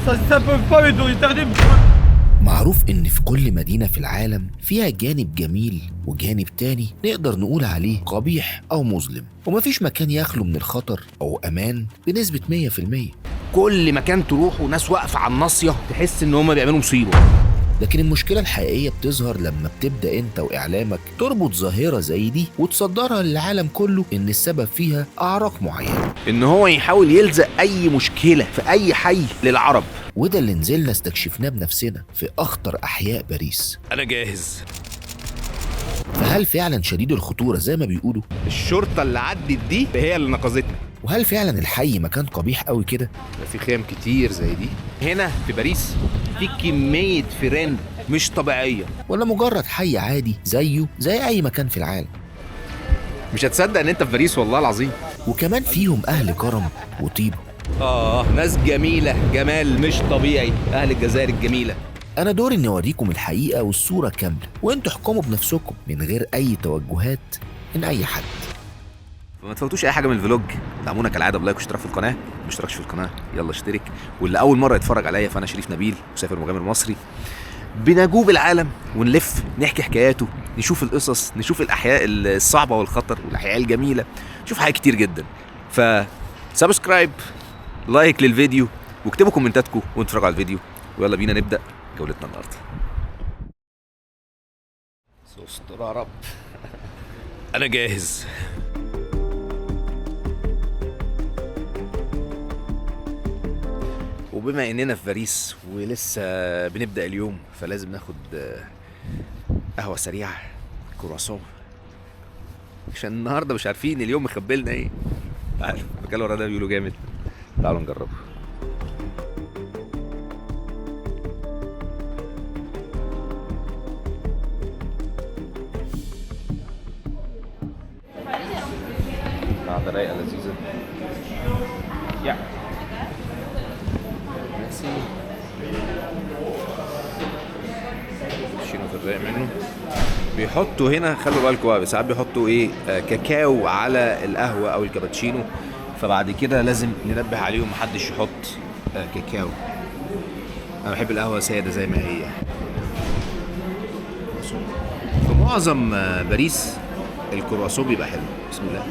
Ça peut pas m'autoriter. معروف إن في كل مدينة في العالم فيها جانب جميل وجانب تاني نقدر نقول عليه قبيح أو مظلم، ومفيش مكان يخلو من الخطر أو أمان بنسبة 100%. كل مكان تروح وناس واقفة على الناصية تحس إن هما بيعملوا مصيبة. لكن المشكلة الحقيقية بتظهر لما بتبدأ أنت وإعلامك تربط ظاهرة زي دي وتصدرها للعالم كله إن السبب فيها أعراق معينة، إن هو يحاول يلزق أي مشكلة في أي حي للعرب. وده اللي نزلنا استكشفناه بنفسنا في أخطر أحياء باريس. أنا جاهز. فهل فعلا شديد الخطورة زي ما بيقولوا؟ الشرطة اللي عدت دي هي اللي نقذتنا. وهل فعلا الحي مكان قبيح قوي كده؟ في خيام كتير زي دي هنا في باريس، في كمية فيران مش طبيعية، ولا مجرد حي عادي زيه زي أي مكان في العالم؟ مش هتصدق إن أنت في باريس والله العظيم. وكمان فيهم أهل كرم وطيبة. ناس جميلة جمال مش طبيعي، أهل الجزائر الجميلة. أنا دوري إني أوريكم الحقيقة والصورة كاملة، وأنتوا احكموا بنفسكم من غير أي توجهات من أي حد. فما تفوتوش اي حاجه من الفلوج. دعمونا كالعاده بلايك واشتراك في القناه. ما اشتركش في القناه يلا اشترك. واللي اول مره يتفرج عليا فانا شريف نبيل، مسافر مغامر مصري، بنجوب العالم ونلف نحكي حكاياته، نشوف القصص، نشوف الاحياء الصعبه والخطر والاحياء الجميله، نشوف حاجات كتير جدا. سبسكرايب، لايك للفيديو، واكتبوا كومنتاتكم وانتوا بتتفرجوا على الفيديو. ويلا بينا نبدا جولتنا النهارده. استر يا رب. انا جاهز. وبما اننا في باريس ولسه بنبدا اليوم فلازم ناخد قهوه سريعه كرواسون، عشان النهارده مش عارفين اليوم مخبلنا ايه. عارف المكان ورا ده بيقولوا جامد، تعالوا نجربه. قاعده رايقه لذيذه. شينو في الرايق منه. بيحطوا هنا، خلوا بالكم بقى، ساعات بيحطوا ايه كاكاو على القهوه او الكابتشينو، فبعد كده لازم ننبه عليهم محدش يحط كاكاو. انا بحب القهوه ساده زي ما هي. في معظم باريس الكرواسون بيبقى حلو. بسم الله.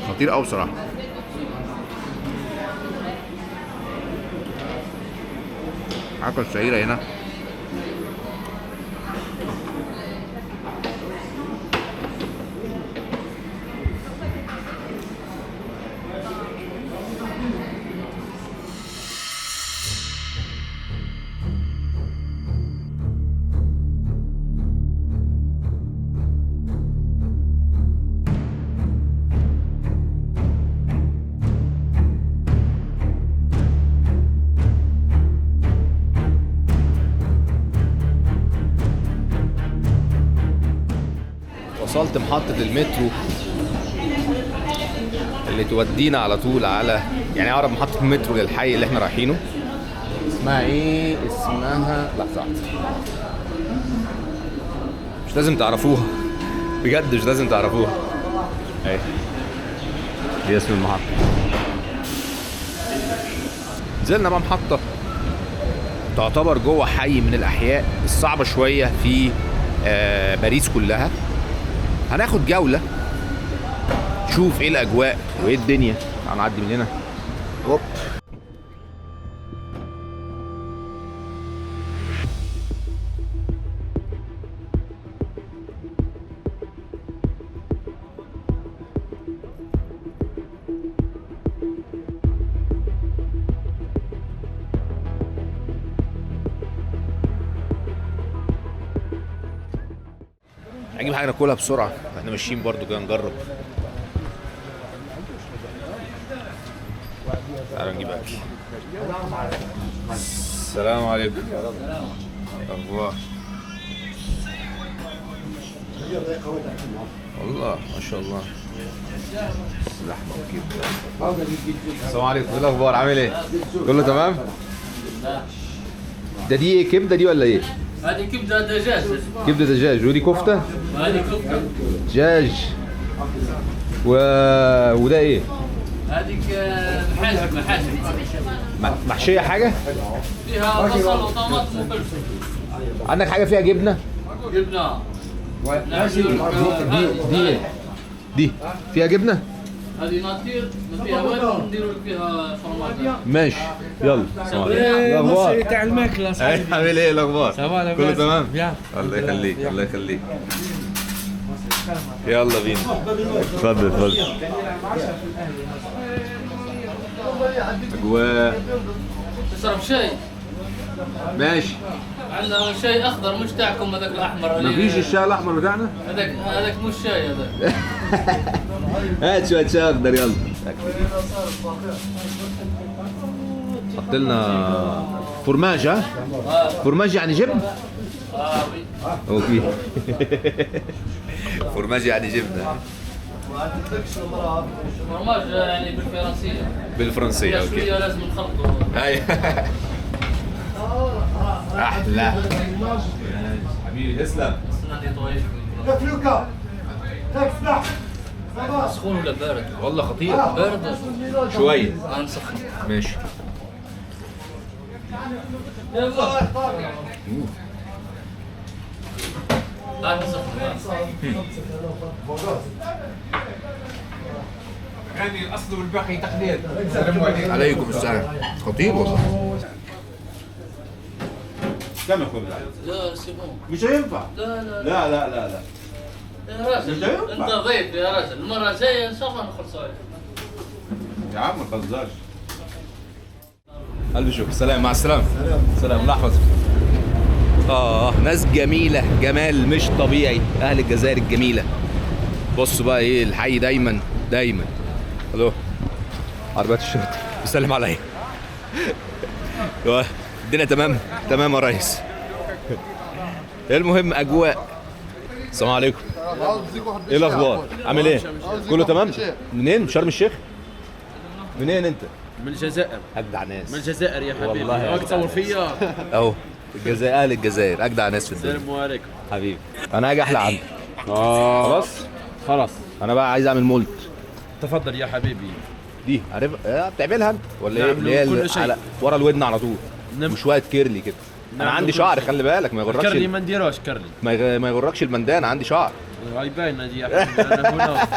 خطير قوي بصراحه. عارفه الشهيره هنا وصلت محطة المترو اللي تودينا على طول على يعني أقرب محطة مترو للحي اللي احنا رايحينه. اسمها ايه؟ اسمها لحظة، مش لازم تعرفوها بجد، مش لازم تعرفوها. اهي دي اسم المحطة. نزلنا بقى محطة تعتبر جوه حي من الأحياء الصعبة شوية في باريس كلها. هناخد جولة نشوف ايه الأجواء وايه الدنيا. هنعدي من هنا. هوب. هنجيب حاجه ناكلها بسرعه، احنا ماشيين برضو كده نجرب. تعالوا نجيب اكل. السلام عليكم. اخبار والله ما شاء الله. لحمه وكبده. السلام عليكم، ايه الاخبار؟ عامل ايه؟ كله تمام؟ ده دي ايه، كبده دي ولا ايه؟ هذه كبده دجاج. كبده دجاج. ودي كفته؟ هذه كفته. دجاج. وده ايه؟ هذيك محاشي. محشيه حاجه؟ فيها بصل وطماطم وفلفل. عندك حاجه فيها جبنه؟ جبنه. دي دي فيها جبنه؟ هذه ناطير فيها ورد ونديروا لك فيها فرماج. ماشي يلا. السلام عليكم. مصري تاع الماكله صاحبي. عامل ايه الاخبار؟ سلام كله تمام؟ يا الله يخليك الله يخليك. يلا بينا. اتفضل اتفضل. اجواء. تشرب شاي؟ ماشي. عندنا شاي اخضر مش تاعكم هذاك الاحمر. مفيش الشاي الاحمر بتاعنا؟ هذاك مش شاي هذاك. هات شويه شاي اخضر يلا. حط لنا فورماج. ها؟ فورماج يعني جبن؟ اوكي. فورماج يعني جبنه. فرماج يعني بالفرنسيه. بالفرنسيه اوكي. شويه لازم نخلطه. ايوه. احلى. حبيبي تسلم. فلوكا تسمح سخون ولا بارد؟ والله خطير. بارد شويه. نسخن. ماشي. يلا. نسخن. غني الاصل والباقي تقليد. عليكم السلام. خطير والله. كم يكون؟ لا سيبون. مش هينفع. لا لا لا لا لا لا يا راجل انت ضيف يا راجل، المره الجايه ان شاء الله نخلص عليك. يا عم ما تهزرش. ألف شكر. سلام. مع السلامة. سلام. الله يحفظك. ناس جميلة جمال مش طبيعي. أهل الجزائر الجميلة. بصوا بقى إيه الحي دايما دايما. ألو عربيات الشرطة بيسلم عليا. الدنيا تمام تمام يا ريس. المهم أجواء. السلام عليكم. إيه الأخبار؟ عامل إيه؟ كله تمام؟ منين؟ شرم الشيخ؟ منين أنت؟ من الجزائر. أجدع ناس. من الجزائر يا حبيبي. والله راك تصور فيا. اهو الجزائر. اهل الجزائر اجدع ناس في الدنيا. السلام عليكم. حبيبي انا هاجي احلى عندك. خلاص خلاص انا بقى عايز اعمل مولت. تفضل يا حبيبي. دي عارف بتعملها انت ولا ايه؟ نعمل اللي هي كل شيء. على ورا الودن على طول. وشويه كيرلي كده. انا نعمل عندي كل شعر شيء. خلي بالك ما يغركش كرلي ما نديروش كرلي. ما يغركش المندان عندي شعر. هاي باينه دي يا حبيبي. انا هنا.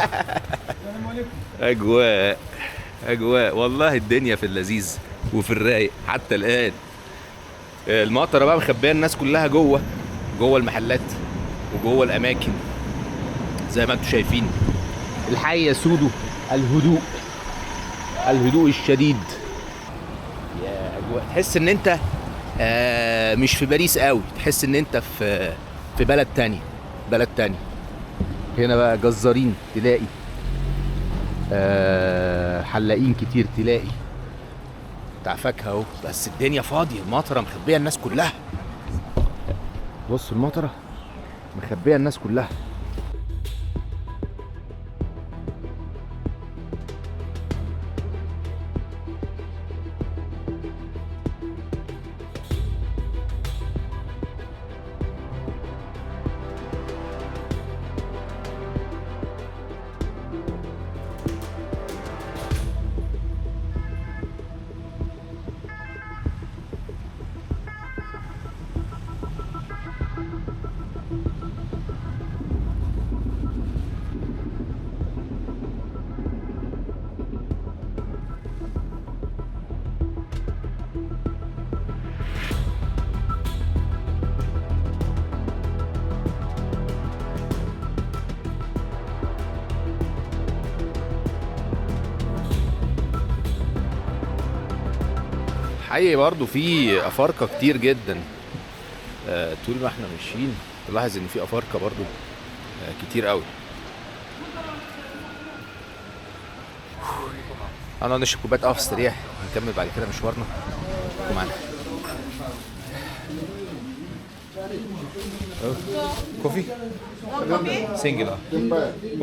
اجواء اجواء والله. الدنيا في اللذيذ وفي الرايق حتى الان. المطره بقى مخبيه الناس كلها جوه المحلات وجوه الاماكن زي ما انتم شايفين. الحي يسود الهدوء الشديد. يا اجواء تحس ان انت مش في باريس قوي، تحس ان انت في بلد تاني. هنا بقى جزارين تلاقي، حلاقين كتير تلاقي، بتاع فاكهه اهو. بس الدنيا فاضيه، المطره مخبيه الناس كلها. بص المطره مخبيه الناس كلها. حقيقي برضو في افارقه كتير جدا. طول ما احنا ماشيين تلاحظ ان في افارقه برضو كتير قوي. انا نشرب كوبايه قهوه في السريع، نكمل بعد كده مشوارنا. معانا Coffee? One coffee? Singular.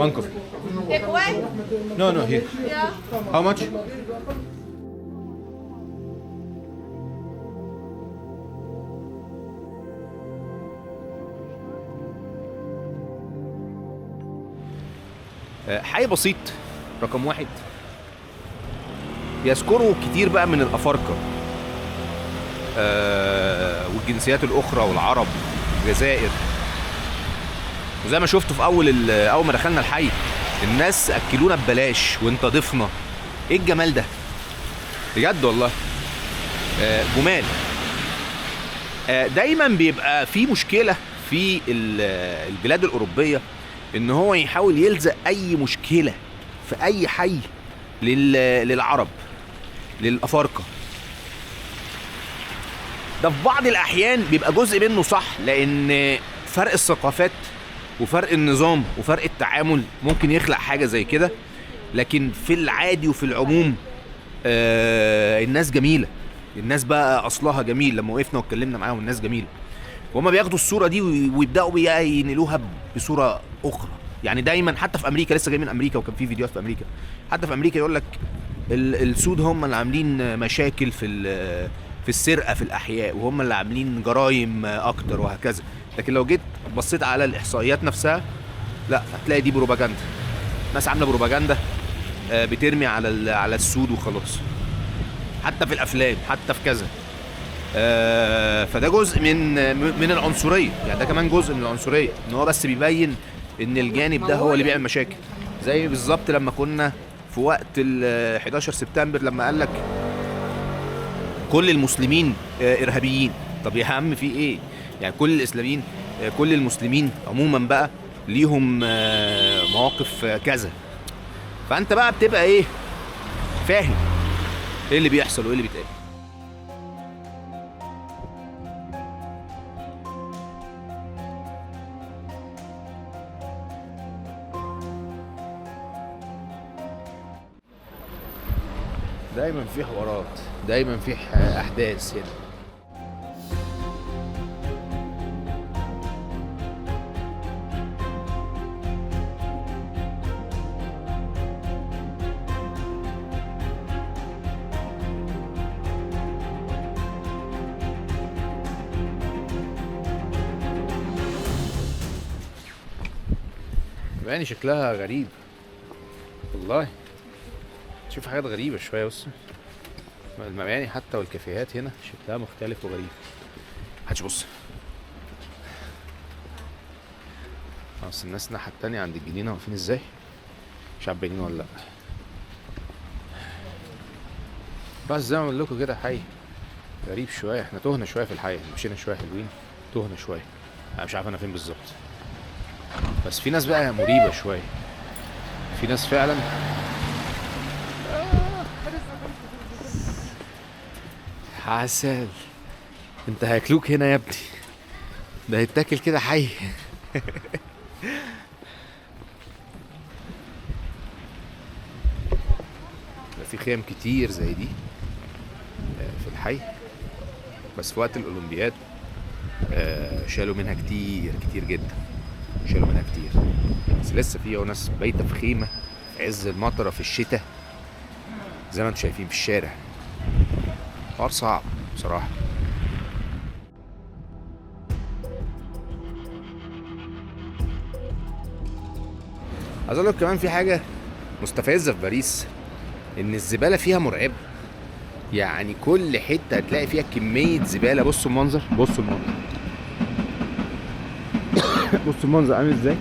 One coffee. Take away? No, no, here. Yeah. How much? حي بسيط رقم 1 يذكره كتير بقى من الأفارقة والجنسيات الأخرى والعرب والجزائر. وزي ما شفتوا في أول ما دخلنا الحي الناس أكلونا ببلاش وانت ضفنا. ايه الجمال ده بجد والله. جمال. دايما بيبقى في مشكلة في البلاد الأوروبية ان هو يحاول يلزق اي مشكلة في اي حي للعرب للأفارقة. ده في بعض الأحيان بيبقى جزء منه صح، لأن فرق الثقافات وفرق النظام وفرق التعامل ممكن يخلق حاجة زي كده. لكن في العادي وفي العموم الناس جميلة. الناس بقى أصلها جميل. لما وقفنا واتكلمنا معاهم الناس جميلة، وهما بياخدوا الصورة دي ويبدأوا بيها ينقلوها بصورة أخرى. يعني دايما حتى في أمريكا، لسه جاي من أمريكا وكان في فيديوهات في أمريكا، حتى في أمريكا يقول لك السود هم اللي عاملين مشاكل في السرقة في الأحياء، وهم اللي عاملين جرائم أكتر وهكذا. لكن لو جيت بصيت على الإحصائيات نفسها، لا، هتلاقي دي بروباجندا. ناس عاملة بروباجندا بترمي على السود وخلاص، حتى في الأفلام، حتى في كذا. فده جزء من العنصرية. يعني ده كمان جزء من العنصرية، ان هو بس بيبين ان الجانب ده هو اللي بيعمل مشاكل. زي بالظبط لما كنا في وقت ال 11 سبتمبر لما قال لك كل المسلمين ارهابيين. طب يا عم في ايه؟ يعني كل الاسلاميين، كل المسلمين عموما بقى ليهم مواقف كذا. فانت بقى بتبقى ايه، فاهم ايه اللي بيحصل وايه اللي بيتقال. دايما في حوارات، دايما في احداث هنا. يعني شكلها غريب والله. تشوف حاجات غريبة شوية. بص المباني حتى والكافيهات هنا شكلها مختلف وغريب. محدش بص. بس الناس الناحية التانية عند الجنينة واقفين ازاي؟ مش عارف باينين ولا لأ. بس زي ما بقول لكم كده حي غريب شوية. احنا تهنا شوية في الحي، مشينا شوية حلوين، تهنا شوية. انا مش عارف انا فين بالظبط. بس في ناس بقى مريبة شوية. في ناس فعلا عسل. انت هياكلوك هنا يا ابني، ده هيتاكل كده حي. في خيام كتير زي دي في الحي، بس في وقت الأولمبياد شالوا منها كتير كتير جدا. شالوا منها كتير، بس لسه فيها ناس بايته في خيمه في عز المطره في الشتاء زي ما انتم شايفين في الشارع. حوار صعب بصراحه. عايز اقول لك كمان في حاجه مستفزه في باريس، ان الزباله فيها مرعبه. يعني كل حته هتلاقي فيها كميه زباله. بصوا المنظر، بصوا المنظر، بصوا المنظر عامل ازاي.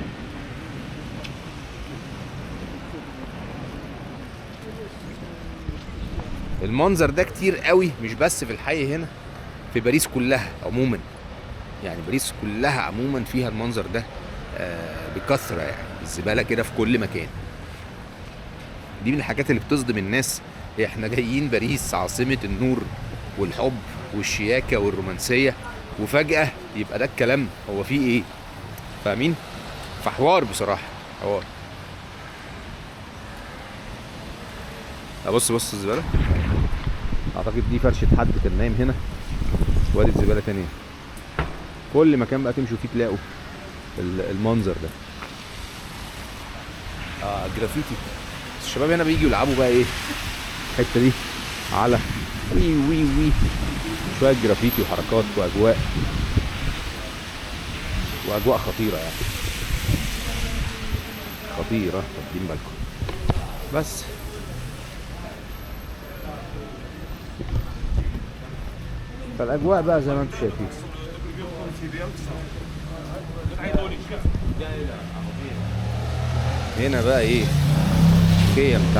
المنظر ده كتير قوي، مش بس في الحي هنا، في باريس كلها عموما. يعني باريس كلها عموما فيها المنظر ده بكثرة. يعني الزبالة كده في كل مكان. دي من الحاجات اللي بتصدم الناس. احنا جايين باريس عاصمة النور والحب والشياكة والرومانسية، وفجأة يبقى ده الكلام. هو فيه ايه؟ فاهمين؟ فحوار بصراحة، حوار. بص الزبالة. اعتقد دي فرشة حد كان نايم هنا، وادي الزبالة تانية. كل مكان بقى تمشوا فيه تلاقوا المنظر ده. جرافيتي. الشباب هنا بييجوا يلعبوا بقى ايه الحته دي على وي وي وي شويه جرافيتي وحركات واجواء خطيره يعني، خطيره، واخدين بالكم. بس فالاجواء بقى زي ما انتم شايفين. هنا بقى ايه خيم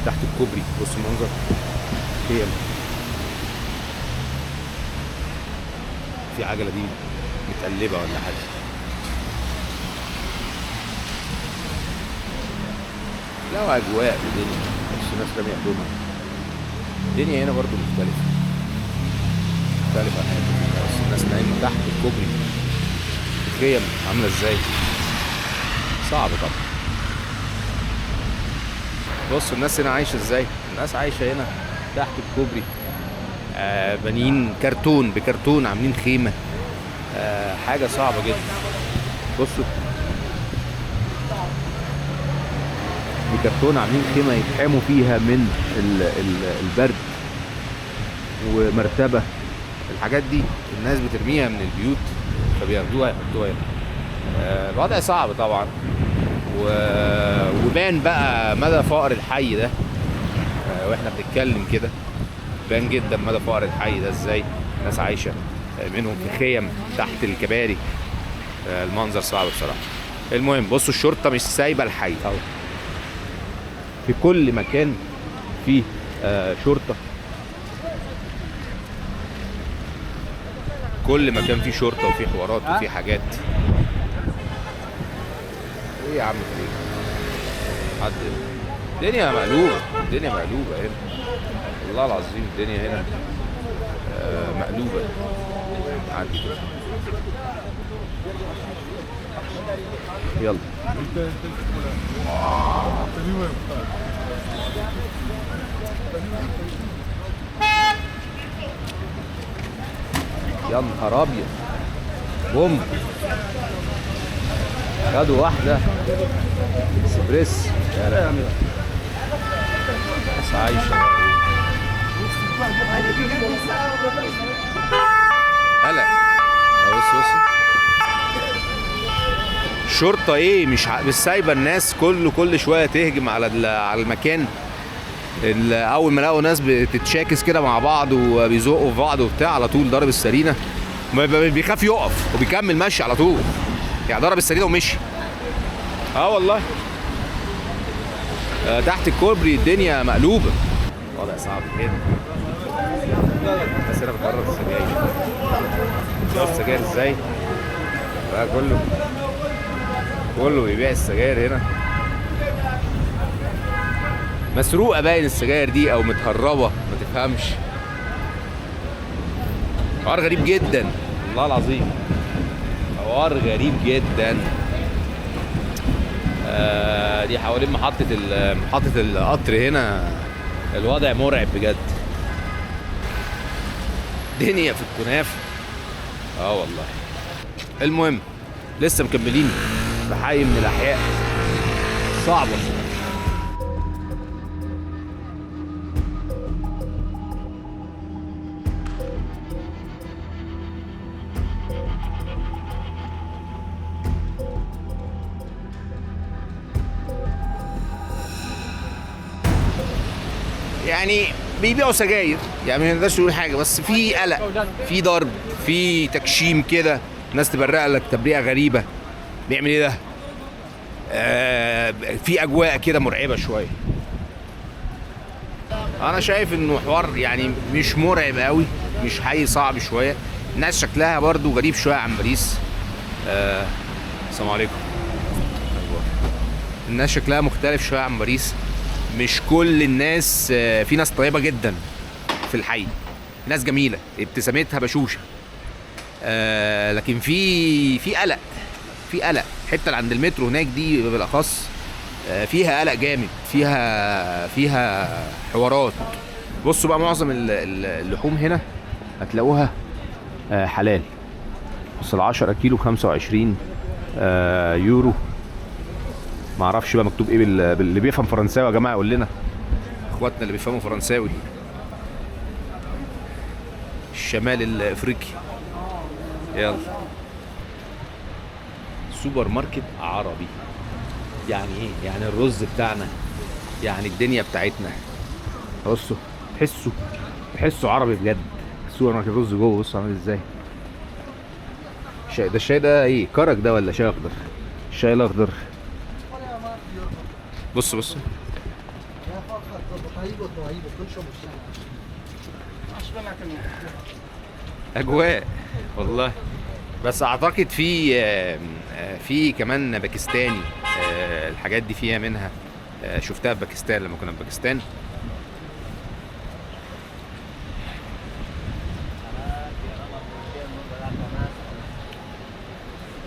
تحت الكوبري. بص المنظر، خيم. في عجله دي متقلبه ولا حاجه. لا اجواء ودنيا، بس الناس راميه هدومها. الدنيا هنا برضو مختلفه عن الحته، بس الناس نايمه تحت الكوبري. الخيم عامله ازاي؟ صعب طبعا. بصوا الناس هنا عايشه ازاي. الناس عايشه هنا تحت الكوبري، بانيين كرتون بكرتون، عاملين خيمه، حاجه صعبه جدا. بصوا بكرتون عاملين خيمه يتحموا فيها من البرد، ومرتبه. الحاجات دي الناس بترميها من البيوت فبياخدوها يحطوها هنا. الوضع صعب طبعا، وبان بقى مدى فقر الحي ده. واحنا بنتكلم كده بان جدا مدى فقر الحي ده ازاي. الناس عايشه منهم في خيم تحت الكباري. المنظر صعب بصراحه. المهم بصوا الشرطه مش سايبه الحي اهو، في كل مكان في شرطه، كل مكان فيه شرطه وفيه حوارات وفيه حاجات. ايه يا عم في ايه؟ حد الدنيا مقلوبه، الدنيا مقلوبه هنا والله العظيم. الدنيا هنا مقلوبه. عدي كده يلا. يا نهار ابيض، بوم. خدوا واحده اسبريس. بس عايشه هلا. بص الشرطه ايه مش سايبه الناس. كل شويه تهجم على المكان. اول ما لقوا ناس بتتشاكس كده مع بعض وبيزقوا في بعض وبتاع، على طول ضرب السرينه. بيخاف يقف وبيكمل ماشي على طول، يعني ضرب السرينه ومشي. والله تحت الكوبري الدنيا مقلوبه، وضع صعب جدا. الناس هنا بتقرب السجاير. شوف السجاير ازاي بقى، كله بيبيع السجاير هنا. مسروقه باين السجاير دي او متهربه، ما تفهمش. حوار غريب جدا والله العظيم، حوار غريب جدا. دي حوالين محطة القطر هنا. الوضع مرعب بجد. دنيا في الكنافة. والله. المهم لسه مكملين في حي من الأحياء صعبة. يعني بيبيعوا سجاير، يعني ما نقدرش نقول حاجه، بس في قلق، في ضرب، في تكشيم كده. ناس تبرق لك تبريئه غريبه. بيعمل ايه ده؟ في اجواء كده مرعبه شويه. انا شايف انه حوار يعني مش مرعب قوي، مش حي صعب شويه. الناس شكلها برضو غريب شويه عن باريس. السلام عليكم. الناس شكلها مختلف شويه عن باريس. مش كل الناس، في ناس طيبه جدا في الحي، ناس جميله ابتسامتها بشوشه. لكن في قلق، في قلق. الحته اللي عند المترو هناك دي بالاخص فيها قلق جامد، فيها حوارات. بصوا بقى معظم اللحوم هنا هتلاقوها حلال، بس ال10 كيلو 25 يورو. ما اعرفش بقى مكتوب ايه اللي بيفهم فرنساوي يا جماعه يقول لنا، اخواتنا اللي بيفهموا فرنساوي. الشمال الافريقي. يلا سوبر ماركت عربي. يعني ايه؟ يعني الرز بتاعنا، يعني الدنيا بتاعتنا. بصوا تحسوا عربي بجد. السوبر ماركت الرز جوه بصوا عامل ازاي. الشاي ده ايه؟ كرك ده ولا شاي اخضر؟ الشاي الاخضر. بص اجواء والله. بس اعتقد في كمان باكستاني. الحاجات دي فيها منها. شفتها في باكستان لما كنا في باكستان.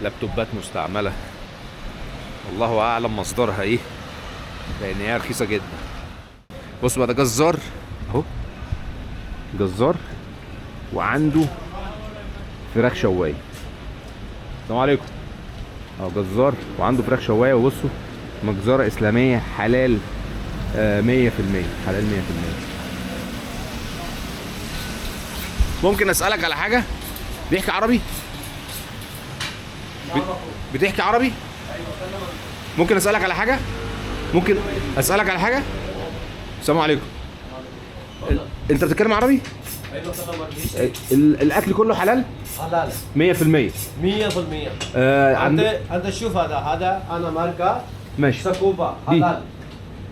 لابتوبات مستعملة، والله اعلم مصدرها ايه، لان هي رخيصة جدا. بص بقى، ده جزار اهو، جزار وعنده فراخ شوايه. السلام عليكم. اهو جزار وعنده فراخ شوايه. وبصوا مجزره اسلاميه حلال 100%، حلال 100%. ممكن اسالك على حاجه؟ بيحكي عربي؟ بتحكي عربي؟ ممكن اسالك على حاجه؟ ممكن اسالك على حاجه؟ السلام عليكم. انت بتتكلم عربي؟ الاكل كله حلال؟ حلال 100%. 100%. انت شوف هذا انا ماركه ماشي. سكوبا حلال.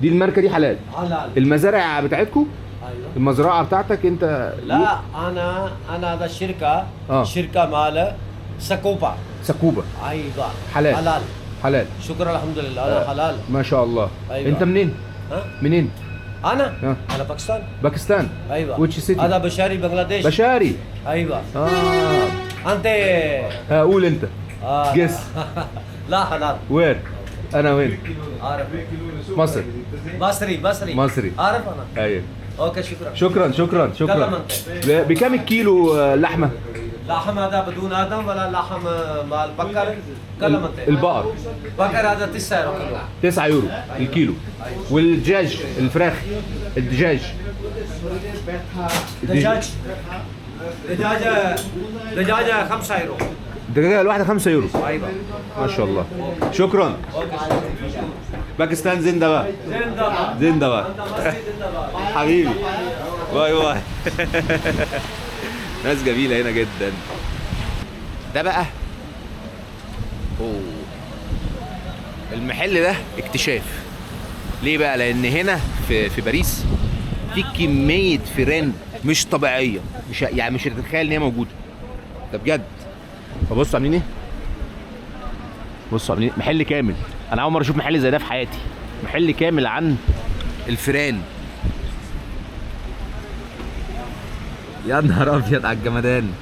دي الماركه دي حلال. حلال. المزارع بتاعتكم؟ ايوه. المزرعه بتاعتك انت؟ لا انا هذا شركه شركه مال سكوبا. سكوبا. ايوه حلال. حلال. حلال. شكرا الحمد لله. هذا حلال ما شاء الله. أيوة. انت منين؟ منين؟ انا باكستان. باكستان. ايوه. ويتش سيتي؟ هذا بشاري بنغلاديش. بشاري. ايوه. انت قول انت. جس. لا حلال. وين؟ انا وين؟ عارف. مصر. مصري. عارف انا. ايوه. اوكي شكرا. شكرا. بكام الكيلو لحمه؟ لحم هذا بدون ادم ولا لحم مال بقر؟ كلام انت. البقر. بقر هذا 9 يورو. 9 يورو الكيلو. والدجاج الفراخ الدجاج. دجاجة 5 يورو. الدجاجة الواحدة 5 يورو. ايوه. ما شاء الله. شكرا. باكستان زنده بقى. زنده بقى. حبيبي. باي. ناس جميلة هنا جدا. ده بقى المحل ده اكتشاف. ليه بقى؟ لان هنا في باريس في كمية فيران مش طبيعية، مش هتتخيل ان هي موجودة. ده بجد. فبصوا عاملين ايه؟ بصوا عاملين محل كامل. انا اول مرة اشوف محل زي ده في حياتي. محل كامل عن الفيران. يا نهار ابيض على الجمدان.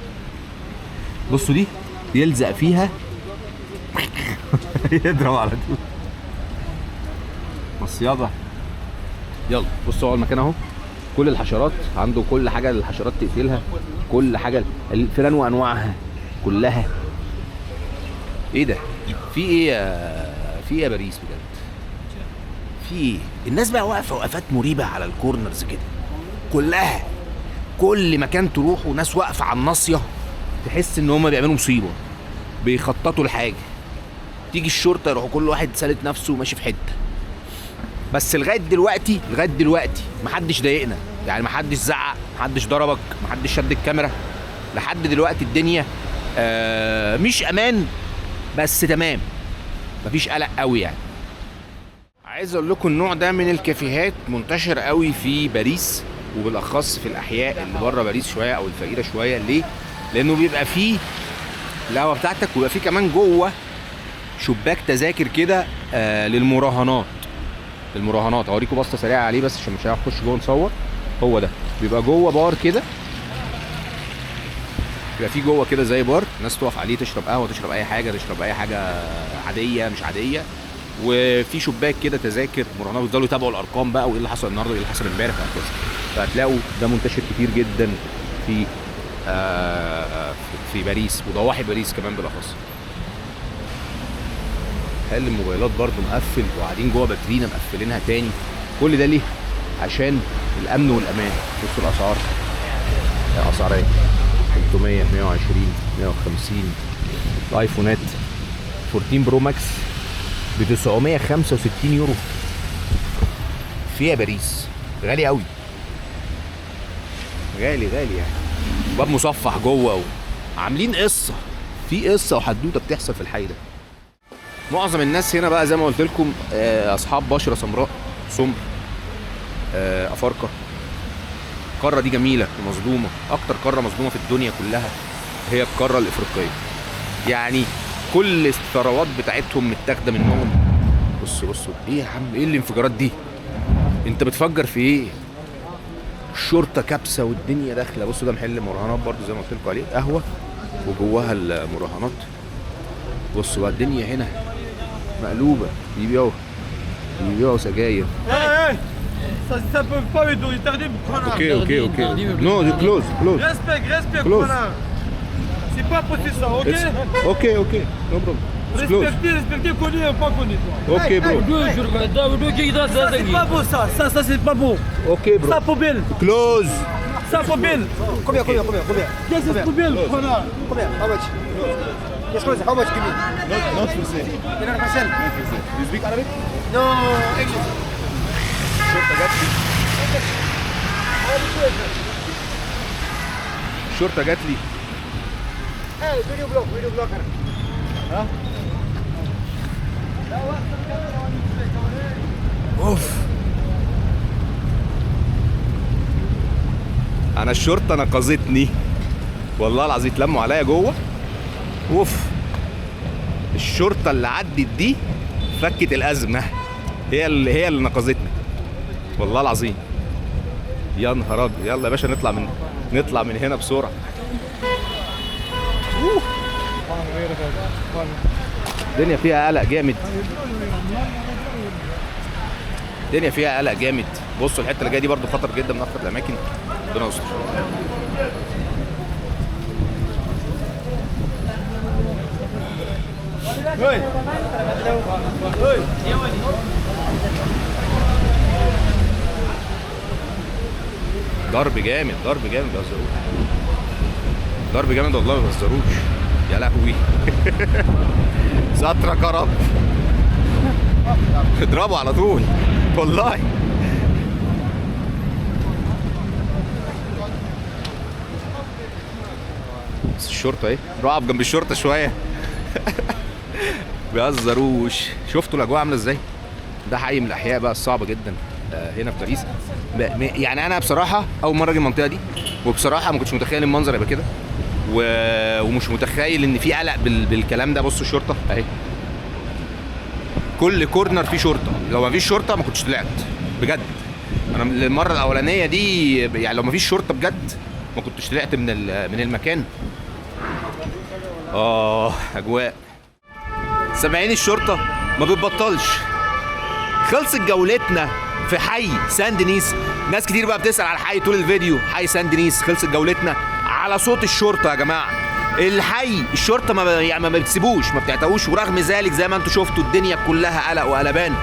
بصوا دي يلزق فيها يضرب على طول. مصيادة. يلا بصوا هو المكان اهو. كل الحشرات عنده، كل حاجه الحشرات تقتلها، كل حاجه الفيران وانواعها كلها. ايه ده؟ في ايه يا باريس بجد؟ في ايه؟ الناس بقى واقفه وقفات مريبه على الكورنرز كده كلها. كل مكان تروحوا ناس واقفه على الناصيه، تحس ان هم بيعملوا مصيبه، بيخططوا لحاجه. تيجي الشرطه يروحوا كل واحد سالت نفسه وماشي في حته. بس لغايه دلوقتي محدش ضايقنا، يعني محدش زعق، محدش ضربك، محدش شد الكاميرا. لحد دلوقتي الدنيا مش امان بس تمام، مفيش قلق قوي يعني. عايز اقول لكم النوع ده من الكافيهات منتشر قوي في باريس، وبالاخص في الاحياء اللي بره باريس شويه او الفقيره شويه. ليه؟ لانه بيبقى فيه القهوه بتاعتك، ويبقى فيه كمان جوه شباك تذاكر كده للمراهنات. هوريكم بصه سريعه عليه بس عشان مش هنخش جوه نصور. هو ده بيبقى جوه بار كده، بيبقى فيه جوه كده زي بار، الناس تقف عليه تشرب قهوه، تشرب اي حاجه عاديه مش عاديه. وفي شباك كده تذاكر مراهنات، بيفضلوا يتابعوا الارقام بقى وايه اللي حصل النهارده وايه اللي حصل امبارح وهكذا. فهتلاقوا ده منتشر كتير جدا في في باريس وضواحي باريس كمان بالاخص. حل الموبايلات برضو مقفل وقاعدين جوه باترينا مقفلينها تاني. كل ده ليه؟ عشان الامن والامان. بصوا الاسعار، الاسعار ايه؟ 300 120 150. الايفونات 14 برو ماكس ب 965 يورو فيها باريس. غالي قوي، غالي يعني. باب مصفح جوه عاملين قصه، في قصه وحدوته بتحصل في الحي ده. معظم الناس هنا بقى زي ما قلت لكم اصحاب بشره سمراء سمر، افارقه. القاره دي جميله ومظلومه، اكتر قاره مظلومه في الدنيا كلها هي القاره الافريقيه. يعني كل الثروات بتاعتهم متاخده منهم. بصوا ايه يا عم، ايه الانفجارات دي؟ انت بتفجر في ايه؟ الشرطه كابسه والدنيا داخله. بصوا ده محل مراهنات برضو زي ما قلت لكم عليه، قهوه وجواها المراهنات. بصوا بقى الدنيا هنا مقلوبه، بيبيعوا سجاير. Ça peut pas être interdit. اوكي نو كلوز Respect, Close. connard. C'est pas possible ça, ok? اوكي نو بروبلم. Respectez, connu et pas connu. اوكي برو. Ça c'est pas beau ça c'est pas beau. اوكي برو. Ça poubelle, كلوز. ça poubelle. Combien Qu'est-ce que c'est poubelle, connard? Combien? How much? Yes, how much give me? Not for sale. You're not for sale? You speak Arabic? No, English. الشرطه جات لي. Hey, video blocker. Huh? اوف، انا الشرطه نقذتني والله العظيم. اتلموا عليا جوه. اوف، الشرطه اللي عدت دي فكت الازمه، هي اللي نقذتني والله العظيم. يا نهار ابيض. يلا يا باشا نطلع من هنا بسرعه. الدنيا فيها قلق جامد. بصوا الحته اللي جايه دي برضو خطر جدا، من اخطر الاماكن. ربنا يستر. ضرب جامد بيهزروش. ضرب جامد والله ما بيهزروش. يا لهوي. سترك يا رب. اضربوا على طول والله. بس الشرطه ايه، روح اقف جنب الشرطه شويه. بيهزروش. شفتوا الاجواء عامله ازاي؟ ده حي من الاحياء بقى الصعبه جدا هنا في باريس. يعني انا بصراحه اول مره اجي المنطقه دي، وبصراحه ما كنتش متخيل المنظر يبقى كده، ومش متخيل ان في قلق بالكلام ده. بصوا الشرطه اهي، كل كورنر فيه شرطه. لو ما فيش شرطه ما كنتش طلعت بجد. انا المره الاولانيه دي يعني لو ما فيش شرطه بجد ما كنتش طلعت من المكان. اجواء. سامعين الشرطه ما بتبطلش. خلصت جولتنا في حي سان دينيس. ناس كتير بقى بتسأل على الحي طول الفيديو. حي سان دينيس خلصت جولتنا على صوت الشرطه يا جماعه. الحي الشرطه ما بتسيبوش، ما بتعتقوش، ورغم ذلك زي ما انتم شفتوا الدنيا كلها قلق وقلبان.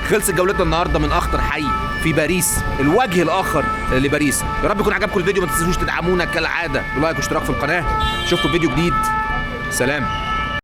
خلصت جولتنا النهارده من اخطر حي في باريس، الوجه الاخر لباريس. يا رب يكون عجبكم الفيديو. ما تنسوش تدعمونا كالعاده بلايك واشتراك في القناه. اشوفكم فيديو جديد. سلام.